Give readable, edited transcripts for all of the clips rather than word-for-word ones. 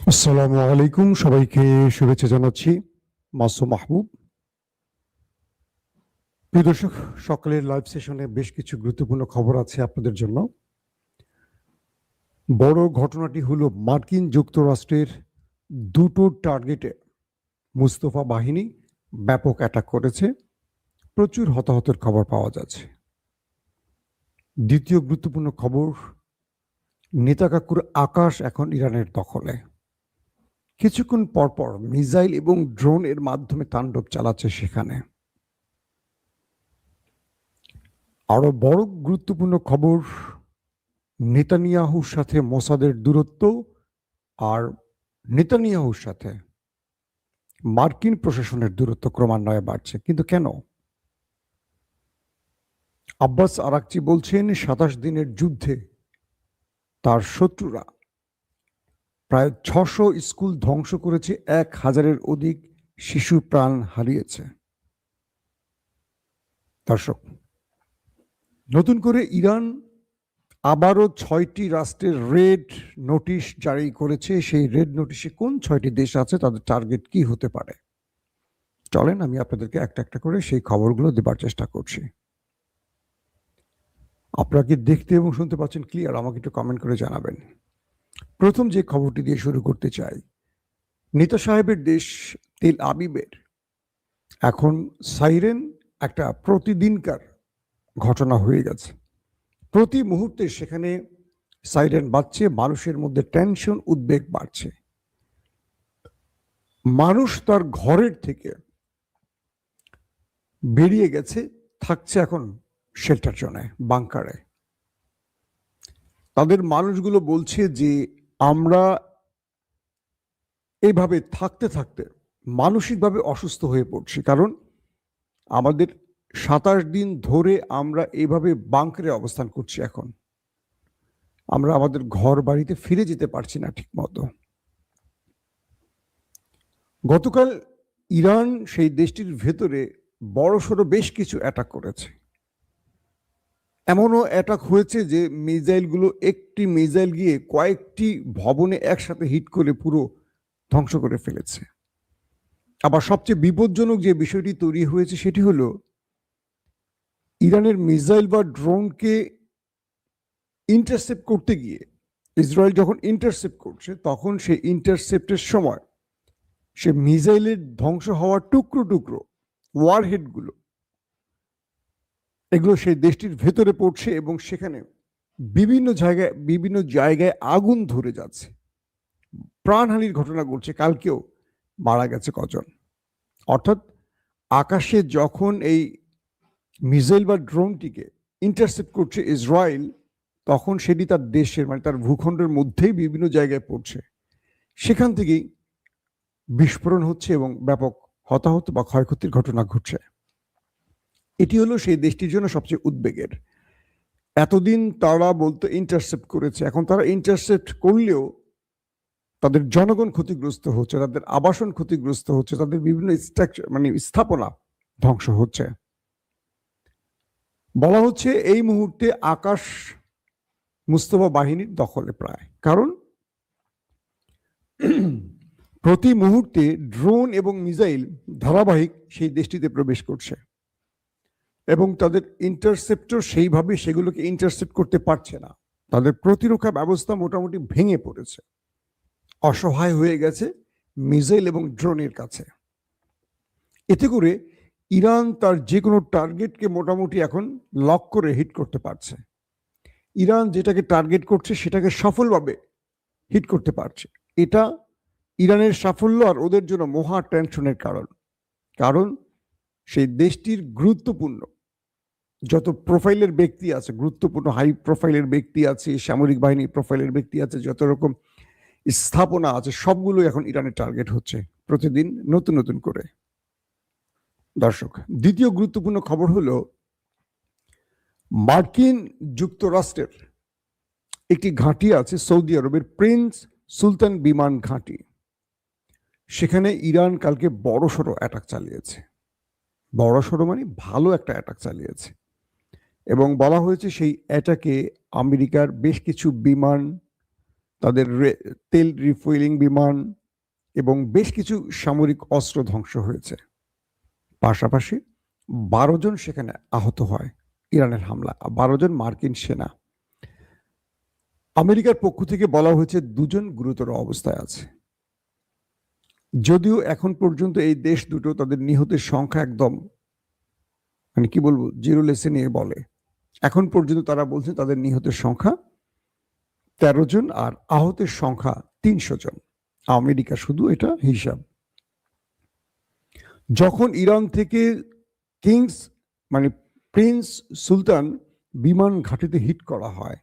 আসসালামু আলাইকুম, সবাইকে শুভেচ্ছা জানাচ্ছি। মাসুম মাহবুব। প্রিয় দর্শক, সকালের লাইভ সেশনে বেশ কিছু গুরুত্বপূর্ণ খবর আছে আপনাদের জন্য। বড় ঘটনাটি হলো মার্কিন যুক্তরাষ্ট্রের দুটো টার্গেটে মুস্তফা বাহিনী ব্যাপক অ্যাটাক করেছে। প্রচুর হতাহতের খবর পাওয়া যাচ্ছে। দ্বিতীয় গুরুত্বপূর্ণ খবর, নেতাকাকুর আকাশ এখন ইরানের দখলে। কিছুক্ষণ পরপর মিসাইল এবং ড্রোনের মাধ্যমে তাণ্ডব চালাচ্ছে সেখানে। আরো বড় গুরুত্বপূর্ণ খবর, নেতানিয়াহুর সাথে মোসাদের দূরত্ব আর নেতানিয়াহুর সাথে মার্কিন প্রশাসনের দূরত্ব ক্রমান্বয়ে বাড়ছে। কিন্তু কেন? আব্বাস আরাকচি বলছেন ২৭ দিনের যুদ্ধে তার শত্রুরা প্রায় ৬০০ স্কুল ধ্বংস করেছে, ১,০০০-এর অধিক শিশু প্রাণ হারিয়েছে। দর্শক, নতুন করে ইরান আবারও ৬টি রাষ্ট্রের রেড নোটিশ জারি করেছে। সেই রেড নোটিশে কোন ৬টি দেশ আছে, তাদের টার্গেট কি হতে পারে? চলেন আমি আপনাদেরকে একটা একটা করে সেই খবরগুলো দেবার চেষ্টা করছি। আপনারা কি দেখতে এবং শুনতে পাচ্ছেন ক্লিয়ার? আমাকে একটু কমেন্ট করে জানাবেন। প্রথম যে খবরটি দিয়ে শুরু করতে চাই, নেতা সাহেবের দেশ তেল আবিবের এখন সাইরেন একটা প্রতিদিনকার ঘটনা হয়ে গেছে। প্রতি মুহূর্তে সেখানে সাইরেন বাজছে, মানুষের মধ্যে টেনশন, উদ্বেগ বাড়ছে। মানুষ তার ঘরের থেকে বেরিয়ে গেছে, থাকছে এখন শেল্টার জোনে, বাংকারে। তাদের মানুষগুলো বলছে যে আমরা এইভাবে থাকতে থাকতে মানসিকভাবে অসুস্থ হয়ে পড়ছি, কারণ আমাদের ২৭ দিন ধরে আমরা এইভাবে বাংকারে অবস্থান করছি। এখন আমরা আমাদের ঘর বাড়িতে ফিরে যেতে পারছি না ঠিক মতো। গতকাল ইরান সেই দেশটির ভেতরে বড়সড় বেশ কিছু অ্যাটাক করেছে। এমনও অ্যাটাক হয়েছে যে মিসাইলগুলো, একটি মিসাইল গিয়ে কয়েকটি ভবনে একসাথে হিট করে পুরো ধ্বংস করে ফেলেছে। আবার সবচেয়ে বিপজ্জনক যে বিষয়টি তৈরি হয়েছে সেটি হলো, ইরানের মিসাইল বা ড্রোনকে ইন্টারসেপ্ট করতে গিয়ে ইসরায়েল যখন ইন্টারসেপ্ট করছে, তখন সেই ইন্টারসেপ্টের সময় সে মিসাইলের ধ্বংস হওয়ার টুকরো টুকরো ওয়ারহেডগুলো, এগুলো সেই দেশটির ভেতরে পড়ছে এবং সেখানে বিভিন্ন জায়গায় আগুন ধরে যাচ্ছে, প্রাণহানির ঘটনা ঘটছে। কালকেও মারা গেছে কজন। অর্থাৎ আকাশে যখন এই মিসাইল বা ড্রোনটিকে ইন্টারসেপ্ট করছে ইসরায়েল, তখন সেটি তার দেশের, মানে তার ভূখণ্ডের মধ্যেই বিভিন্ন জায়গায় পড়ছে। সেখান থেকেই বিস্ফোরণ হচ্ছে এবং ব্যাপক হতাহত বা ক্ষয়ক্ষতির ঘটনা ঘটছে। এটি হলো সেই দেশটির জন্য সবচেয়ে উদ্বেগের। এতদিন তারা বলতো ইন্টারসেপ্ট করেছে, এখন তারা ইন্টারসেপ্ট করলেও তাদের জনগণ ক্ষতিগ্রস্ত হচ্ছে, তাদের আবাসন ক্ষতিগ্রস্ত হচ্ছে, তাদের বিভিন্ন স্ট্রাকচার, মানে স্থাপনা ধ্বংস হচ্ছে। বলা হচ্ছে এই মুহূর্তে আকাশ মুস্তফা বাহিনীর দখলে প্রায়, কারণ প্রতি মুহূর্তে ড্রোন এবং মিসাইল ধারাবাহিক সেই দেশটিতে প্রবেশ করছে এবং তাদের ইন্টারসেপ্টর সেইভাবে সেগুলোকে ইন্টারসেপ্ট করতে পারছে না। তাদের প্রতিরক্ষা ব্যবস্থা মোটামুটি ভেঙে পড়েছে, অসহায় হয়ে গেছে মিসাইল এবং ড্রোনের কাছে। এতে করে ইরান তার যে কোনো টার্গেটকে মোটামুটি এখন লক করে হিট করতে পারছে। ইরান যেটাকে টার্গেট করছে সেটাকে সফলভাবে হিট করতে পারছে। এটা ইরানের সাফল্য আর ওদের জন্য মহা টেনশনের কারণ। কারণ সেই দেশটির গুরুত্বপূর্ণ যত প্রোফাইলের ব্যক্তি আছে, গুরুত্বপূর্ণ হাই প্রোফাইলের ব্যক্তি আছে, সামরিক বাহিনীর প্রোফাইলের ব্যক্তি আছে, যত রকম স্থাপনা আছে, সবগুলো এখন ইরানের টার্গেট হচ্ছে প্রতিদিন নতুন নতুন করে। দর্শক, দ্বিতীয় গুরুত্বপূর্ণ খবর হলো, মার্কিন যুক্তরাষ্ট্রের একটি ঘাঁটি আছে সৌদি আরবের, প্রিন্স সুলতান বিমান ঘাঁটি। সেখানে ইরান কালকে বড়সড় অ্যাটাক চালিয়েছে। বড়সড় মানে ভালো একটা অ্যাটাক চালিয়েছে এবং বলা হয়েছে সেই অ্যাটাকে আমেরিকার বেশ কিছু বিমান তাদের তেল রিফুয়েলিং বিমান এবং বেশ কিছু সামরিক অস্ত্র ধ্বংস হয়েছে। পাশাপাশি 12 জন সেখানে আহত হয় ইরানের হামলা, 12 জন মার্কিন সেনা। আমেরিকার পক্ষ থেকে বলা হয়েছে 2 জন গুরুতর অবস্থায় আছে। যদিও এখন পর্যন্ত এই দেশ দুটো তাদের নিহতের সংখ্যা একদম মানে কি বলবো জিরো লেসে নিয়ে বলে। এখন পর্যন্ত তারা বলছে তাদের নিহতের সংখ্যা 13 জন আর আহতের সংখ্যা 300 জন। আমেরিকা শুধু এটা হিসাব। যখন ইরান থেকে প্রিন্স সুলতান বিমান ঘাঁটিতে হিট করা হয়,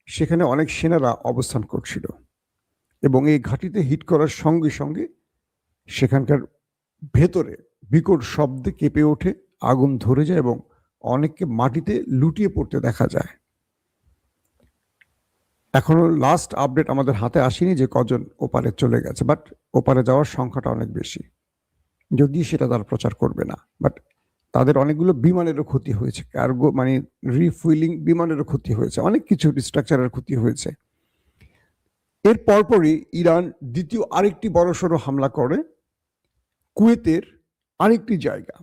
সেখানে অনেক সেনারা অবস্থান করছিল এবং এই ঘাঁটিতে হিট করার সঙ্গে সঙ্গে সেখানকার ভেতরে বিকট শব্দে কেঁপে ওঠে, আগুন ধরে যায় এবং অনেককে মাটিতে লুটিয়ে পড়তে দেখা যায়। এখনো লাস্ট আপডেট আমাদের হাতে আসেনি যে কজন ওপারে চলে গেছে, বাট ওপারে যাওয়ার সংখ্যাটা অনেক বেশি, যদি সেটা তারা প্রচার করবে না। বাট তাদের অনেকগুলো বিমানেরও ক্ষতি হয়েছে, কার্গো রিফুয়েলিং বিমানেরও ক্ষতি হয়েছে, অনেক কিছু স্ট্রাকচারের ক্ষতি হয়েছে। এর পরপরই ইরান দ্বিতীয় আরেকটি বড়সড় হামলা করে কুয়েতের আরেকটি জায়গা,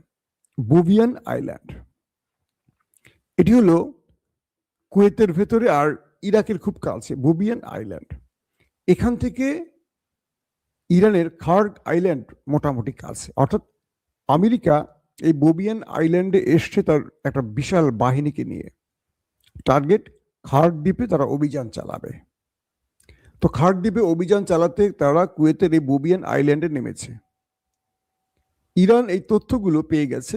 বোভিয়ান আইল্যান্ড। এটি হলো কুয়েতের ভেতরে আর ইরাকের খুব কাছে বোভিয়ান আইল্যান্ড। এখান থেকে ইরানের খার্গ আইল্যান্ড মোটামুটি কাছে, অর্থাৎ আমেরিকা এই বোভিয়ান আইল্যান্ডে এসছে তার একটা বিশাল বাহিনীকে নিয়ে। টার্গেট খার্গ দ্বীপে তারা অভিযান চালাবে। তো খার্গ দ্বীপে অভিযান চালাতে তারা কুয়েতের এই বোভিয়ান আইল্যান্ডে নেমেছে। ইরান এই তথ্যগুলো পেয়ে গেছে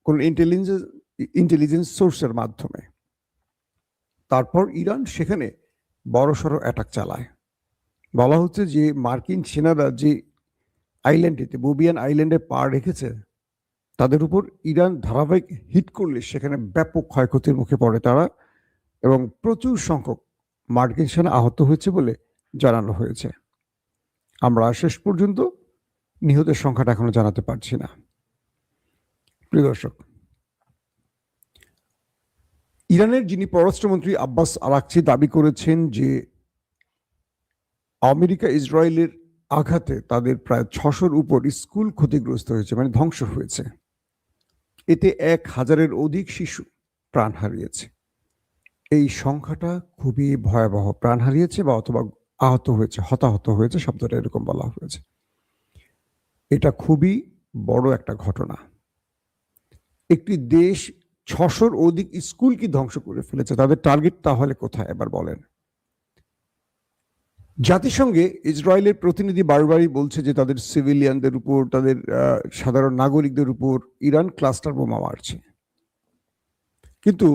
কোন ইন্টেলিজেন্স সোর্সের মাধ্যমে। তারপর ইরান সেখানে বড়সড় অ্যাটাক চালায়। বলা হচ্ছে যে মার্কিন সেনারা যে আইল্যান্ডটিতে বোভিয়ান আইল্যান্ডে পা রেখেছে তাদের উপর ইরান ধারাবাহিক হিট করলে সেখানে ব্যাপক ক্ষয়ক্ষতির মুখে পড়ে তারা, এবং প্রচুর সংখ্যক মার্কিন সেনা আহত হয়েছে বলে জানানো হয়েছে। আমরা শেষ পর্যন্ত নিহতের সংখ্যাটা এখনো জানাতে পারছি না। প্রিয় দর্শক, ইরানের যিনি পররাষ্ট্রমন্ত্রী আব্বাস আরাকচি দাবি করেছেন যে আমেরিকা ইসরায়েলের আঘাতে তাদের প্রায় 600-র উপর স্কুল ক্ষতিগ্রস্ত হয়েছে, ধ্বংস হয়েছে। এতে 1000-এর অধিক শিশু প্রাণ হারিয়েছে। এই সংখ্যাটা খুবই ভয়াবহ। প্রাণ হারিয়েছে বা অথবা আহত হয়েছে, হতাহত হয়েছে, শব্দটা এরকম বলা হয়েছে। এটা খুবই বড় একটা ঘটনা। একটি দেশ 600-র অধিক স্কুল কি ধ্বংস করে ফেলেছে, তাদের টার্গেট তাহলে কোথায় এবার বলেন? জাতিসংঘে ইসরায়েলের প্রতিনিধি বারবারই বলছে যে তাদের সিভিলিয়ানদের উপর, তাদের সাধারণ নাগরিকদের উপর ইরান ক্লাস্টার বোমা মারছে। কিন্তু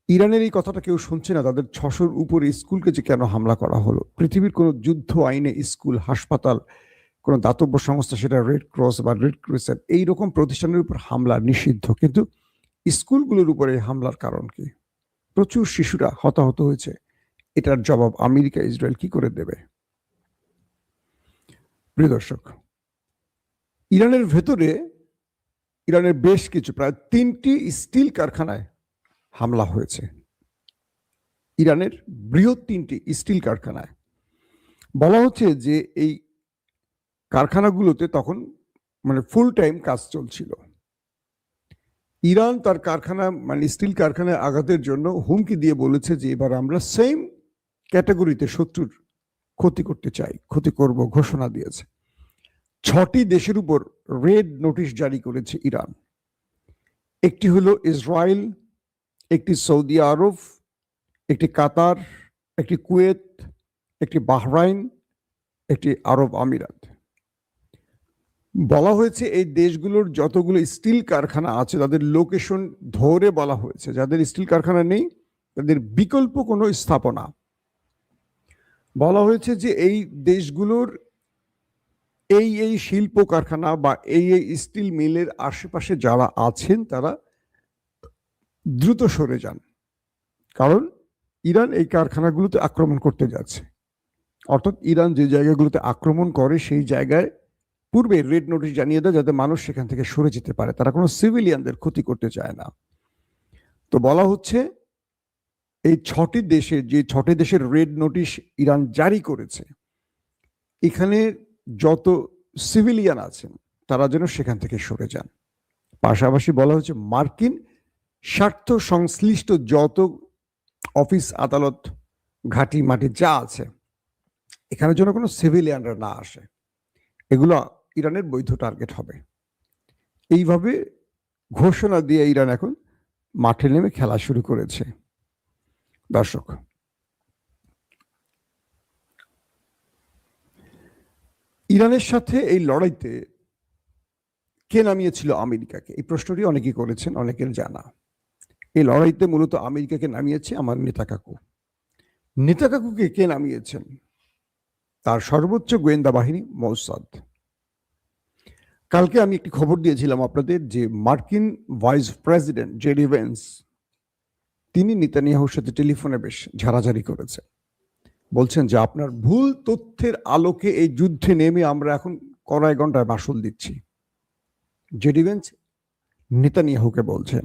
ইরানের এই কথাটা কেউ শুনছে না। তাদের 600-র উপরে স্কুলকে যে কেন হামলা করা হলো? পৃথিবীর কোনো যুদ্ধ আইনে স্কুল, হাসপাতাল, কোনো দাতব্য সংস্থা, সেটা রেড ক্রস বা রেড ক্রিসেন্ট, এইরকম প্রতিষ্ঠানের উপর হামলা নিষিদ্ধ, কিন্তু স্কুলগুলোর উপরে হামলার কারণ কি? প্রচুর শিশুরা হতাহত হয়েছে। এটার জবাব আমেরিকা ইসরায়েল কি করে দেবে? প্রিয় দর্শক, ইরানের ভেতরে ইরানের বেশ কিছু প্রায় 3টি স্টিল কারখানায় হামলা হয়েছে। ইরানের বৃহৎ 3টি স্টিল কারখানায়। বলা হচ্ছে যে এই কারখানাগুলোতে তখন ফুল টাইম কাজ চলছিল। ইরান তার কারখানা স্টিল কারখানায় আঘাতের জন্য হুমকি দিয়ে বলেছে যে এবার আমরা সেম ক্যাটাগরিতে শত্রুর ক্ষতি করতে চাই, ক্ষতি করব ঘোষণা দিয়েছে। 6টি দেশের উপর রেড নোটিশ জারি করেছে ইরান। একটি হলো ইসরায়েল, একটি সৌদি আরব, একটি কাতার, একটি কুয়েত, একটি বাহরাইন, একটি আরব আমিরাত। বলা হয়েছে এই দেশগুলোর যতগুলো স্টিল কারখানা আছে তাদের লোকেশন ধরে বলা হয়েছে, যাদের স্টিল কারখানা নেই তাদের বিকল্প কোনো স্থাপনা। বলা হয়েছে যে এই দেশগুলোর এই শিল্প কারখানা বা এই স্টিল মিলের আশেপাশে যারা আছেন তারা দ্রুত সরে যান, কারণ ইরান এই কারখানাগুলোতে আক্রমণ করতে যাচ্ছে। অর্থাৎ ইরান যে জায়গাগুলোতে আক্রমণ করে সেই জায়গায় পূর্বে রেড নোটিশ জানিয়ে দেয় যাতে মানুষ সেখান থেকে সরে যেতে পারে। তারা কোনো সিভিলিয়ানদের ক্ষতি করতে চায় না। তো বলা হচ্ছে এই 6টি দেশের রেড নোটিশ ইরান জারি করেছে, এখানে যত সিভিলিয়ান আছেন তারা যেন সেখান থেকে সরে যান। পাশাপাশি বলা হচ্ছে মার্কিন স্বার্থ সংশ্লিষ্ট যত অফিস, আদালত, ঘাঁটি মাটি যা আছে, এখানে যেন কোনো সিভিলিয়ানরা না আসে। এগুলো ইরানের বৈধ টার্গেট হবে। এইভাবে ঘোষণা দিয়ে ইরান এখন মাঠে নেমে খেলা শুরু করেছে। দর্শক, ইরানের সাথে এই লড়াইতে কে নামিয়েছিল আমেরিকাকে? এই প্রশ্নটি অনেকেই করেছেন, অনেকের জানা। এই লড়াইতে মূলত আমেরিকাকে নামিয়েছে আমার নেতা কাকু। নেতা কাকুকে কে নামিয়েছেন? তার সর্বোচ্চ গোয়েন্দা বাহিনী মোসাদ। কালকে আমি একটি খবর দিয়েছিলাম আপনাদের যে মার্কিন ভাইস প্রেসিডেন্ট জেডি ভেন্স, তিনি নেতানিয়াহুর সাথে টেলিফোনে বেশ ঝাড়াঝাড়ি করেছেন। বলছেন যে আপনার ভুল তথ্যের আলোকে এই যুদ্ধে নেমে আমরা এখন কড়াই ঘন্টায় মাসুল দিচ্ছি। জেডি ভেন্স নেতানিয়াহুকে বলছেন।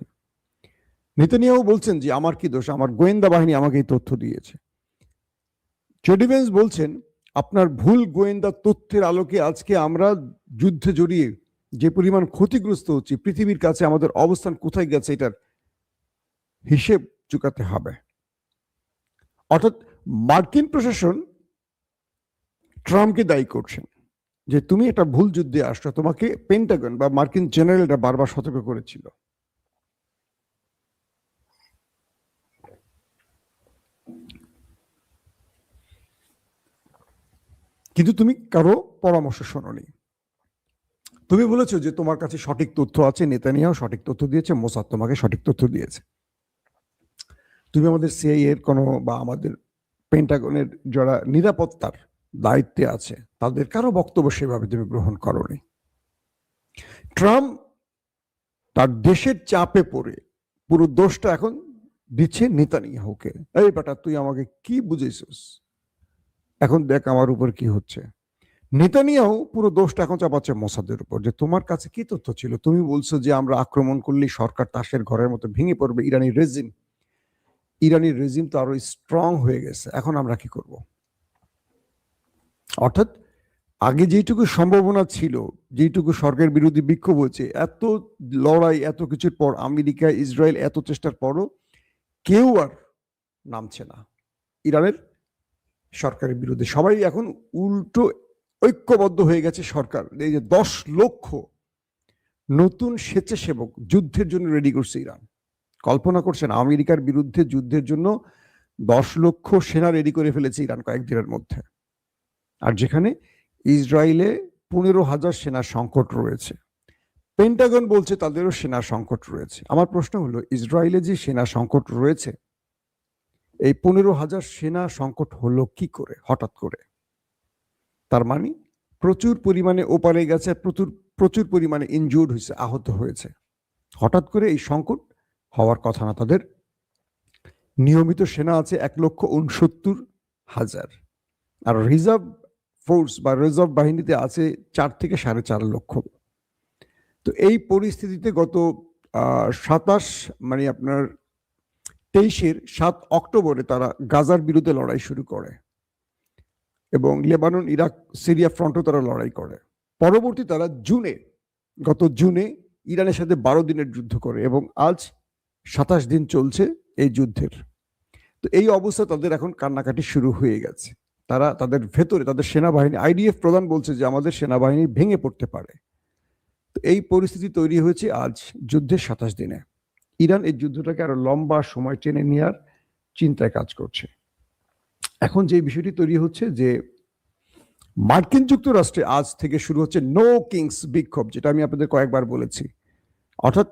নেতানিয়াহু বলছেন যে আমার কি দোষ, আমার গোয়েন্দা বাহিনী আমাকে এই তথ্য দিয়েছে। জেডি ভেন্স বলছেন আপনার ভুল গোয়েন্দা তথ্যের আলোকে আজকে আমরা যুদ্ধে জড়িয়ে যে পরিমাণ ক্ষতিগ্রস্ত হচ্ছি, পৃথিবীর কাছে আমাদের অবস্থান কোথায় গেছে এটার হিসেব চুকাতে হবে। অর্থাৎ মার্কিন প্রশাসন ট্রাম্পকে দায়ী করছেন যে তুমি একটা ভুল যুদ্ধে আসছো, তোমাকে পেন্টাগন বা মার্কিন জেনারেলরা বারবার সতর্ক করেছিল। কিন্তু তুমি কারো পরামর্শ শোনোনি। তুমি বলেছো যে তোমার কাছে সঠিক তথ্য আছে, নেতানিয়াহু সঠিক তথ্য দিয়েছে, মোসাদ তোমাকে সঠিক তথ্য দিয়েছে। তুমি আমাদের সিআইএ এর কোনো বা আমাদের পেন্টাগনের যারা নিরাপত্তার দায়িত্বে আছে তাদের কারো বক্তব্য সেভাবে তুমি গ্রহণ করোনি। ট্রাম্প তার দেশের চাপে পড়ে পুরো দোষটা এখন দিচ্ছে নেতানিয়াহুকে। এই বেটা তুই আমাকে কি বুঝেছিস, এখন দেখ আমার উপর কি হচ্ছে। নেতানিয়াহু পুরো দোষটা এখন চাপাচ্ছে মোসাদের উপর, যে তোমার কাছে কি তথ্য ছিল? তুমি বলছো যে আমরা আক্রমণ করলে সরকার তাসের ঘরের মতো ভেঙে পড়বে। ইরানি রেজিম তো আরো স্ট্রং হয়ে গেছে, এখন আমরা কি করব? অর্থাৎ আগে যেটুকু সম্ভাবনা ছিল, যেটুকু সরকার বিরোধী বিক্ষোভ হয়েছে, এত লড়াই, এত কিছুর পর, আমেরিকা, ইসরায়েল এত চেষ্টার পরও কেউ আর নামছে না ইরানের সরকারের বিরুদ্ধে। সবাই এখন উল্টো ঐক্যবদ্ধ হয়ে গেছে সরকার। এই যে 10 লক্ষ নতুন স্বেচ্ছাসেবক যুদ্ধের জন্য রেডি করছে ইরান। কল্পনা করছেন আমেরিকার বিরুদ্ধে যুদ্ধের জন্য 10 লক্ষ সেনা রেডি করে ফেলেছে ইরান কয়েকদিনের মধ্যে। আর যেখানে ইসরায়েলে 15,000 সেনা সংকট রয়েছে, পেন্টাগন বলছে তাদেরও সেনা সংকট রয়েছে। আমার প্রশ্ন হলো, ইসরায়েলে যে সেনা সংকট রয়েছে, এই 15,000 সেনা সংকট হলো কি করে হঠাৎ করে? তার মানে প্রচুর পরিমাণে ওপারে গেছে, প্রচুর পরিমাণে ইনজুর্ড হয়েছে, আহত হয়েছে। হঠাৎ করে এই সংকট হওয়ার কথা না। তাদের নিয়মিত সেনা আছে 1,69,000, আর রিজার্ভ ফোর্স বা রিজার্ভ বাহিনীতে আছে 4 থেকে 4.5 লক্ষ। তো এই পরিস্থিতিতে গত 23-এর 7 অক্টোবরে তারা গাজার বিরুদ্ধে লড়াই শুরু করে এবং লেবানন, ইরাক, সিরিয়া ফ্রন্টও তারা লড়াই করে। পরবর্তী তারা গত জুনে ইরানের সাথে 12 দিনের যুদ্ধ করে এবং আজ 27 দিন চলছে এই যুদ্ধের। তো এই অবস্থা তাদের এখন কান্নাকাটি শুরু হয়ে গেছে। তারা তাদের ভেতরে তাদের সেনাবাহিনী, আইডিএফ প্রধান বলছে যে আমাদের সেনাবাহিনী ভেঙে পড়তে পারে। তো এই পরিস্থিতি তৈরি হয়েছে আজ যুদ্ধের 27 দিনে। ইরান এই যুদ্ধটাকে আরো লম্বা সময় টেনে নেওয়ার চিন্তায় কাজ করছে। এখন যে বিষয়টি তৈরি হচ্ছে যে মার্কিন যুক্তরাষ্ট্রে আজ থেকে শুরু হচ্ছে নো কিংস বিক্ষোভ, যেটা আমি আপনাদের কয়েকবার বলেছি। অর্থাৎ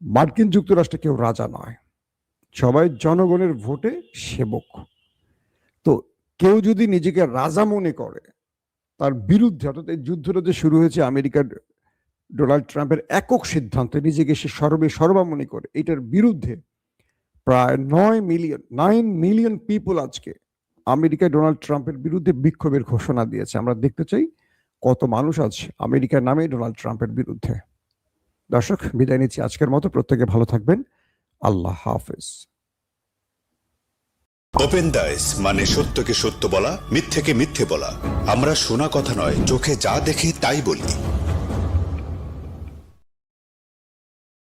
মার্কিন যুক্তরাষ্ট্রে কেউ রাজা নয়, সবাই জনগণের ভোটে সেবক। তো কেউ যদি নিজেকে রাজা মনে করে, তার বিরুদ্ধে, অর্থাৎ এই যুদ্ধটা যে শুরু হয়েছে আমেরিকার ডোনাল্ড ট্রাম্পের একক সিদ্ধান্তে, নিজেকে সে সর্বা মনে করে, এটার বিরুদ্ধে প্রায় 9 মিলিয়ন পিপল আজকে আমেরিকায় ডোনাল্ড ট্রাম্পের বিরুদ্ধে বিক্ষোভের ঘোষণা দিয়েছে। আমরা দেখতে চাই কত মানুষ আছে আমেরিকার নামে ডোনাল্ড ট্রাম্পের বিরুদ্ধে। দর্শক, বিদায় নিচ্ছি আজকের মতো। প্রত্যেকে ভালো থাকবেন। আল্লাহ হাফেজ। ওপেন দাইস মানে সত্যকে সত্য বলা, মিথ্যেকে মিথ্যে বলা। আমরা শোনা কথা নয়, চোখে যা দেখি তাই বলি।